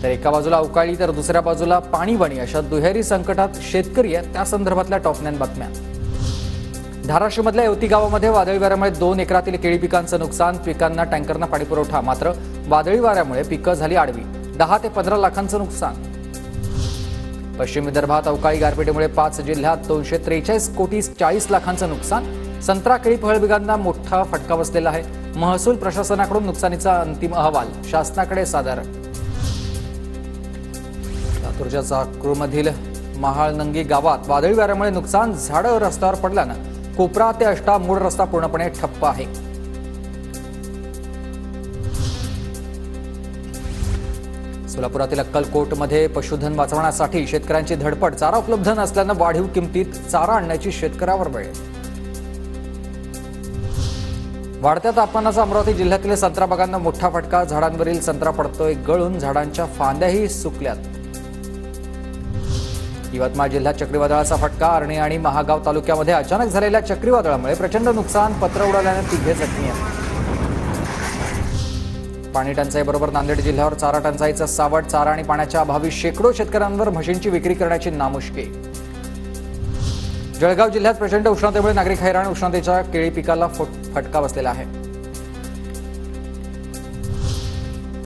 तर एका बाजूला अवकाळी तर दुसऱ्या बाजूला पाणीबाणी अशा दुहेरी संकटात शेतकरी आहेत त्या संदर्भातल्या टॉप 9 बातम्या। धाराशिवमधल्या येवती गावामध्ये वादळी वाऱ्यामुळे 2 एकरातील केळी पिकांचं नुकसान, पिकांना टँकरनं पाणीपुरवठा, मात्र वादळी वाऱ्यामुळे पिकं झाली आडवी, 10 ते 15 लाखांचं नुकसान। पश्चिम विदर्भात अवकाळी गारपिटीमुळे 5 जिल्ह्यात 243 कोटी 40 लाखांचं नुकसान, संत्रा केळी फळ पिकांना मोठा फटका बसलेला आहे। महसूल प्रशासनाकडून नुकसानीचा अंतिम अहवाल शासनाकडे सादर। लातूरच्या चाकूरमधील महाळनंगी गावात वादळी वाऱ्यामुळे नुकसान, झाडं रस्त्यावर पडल्यानं कोपरा ते अष्टा मूळ रस्ता पूर्णपणे ठप्प आहे। सोलापुरातील अक्कलकोटमध्ये पशुधन वाचवण्यासाठी शेतकऱ्यांची धडपड, चारा उपलब्ध नसल्यानं वाढीव किमतीत चारा आणण्याची शेतकऱ्यावर वेळ। वाढत्या तापमानाचा अमरावती जिल्ह्यातील संत्रा बागांना मोठा फटका, झाडांवरील संत्रा पडतोय गळून, झाडांच्या फांद्याही सुकल्यात। यवतमाळ जिल्ह्यात चक्रीवादळाचा फटका, आर्णी आणि महागाव तालुक्यामध्ये अचानक झालेल्या चक्रीवादळामुळे प्रचंड नुकसान, पत्र उडाल्याने 3 जखमी आहेत। पाणी टंचाईबरोबर नांदेड जिल्ह्यावर चारा टंचाईचं सावट, चारा आणि पाण्याच्या अभावी शेकडो शेतकऱ्यांवर म्हशींची विक्री करण्याची नामुष्की। जळगाव जिल्ह्यात प्रचंड उष्णतेमुळे नागरिक हैराण, उष्णतेच्या केळी पिकाला फटका बसलेला आहे।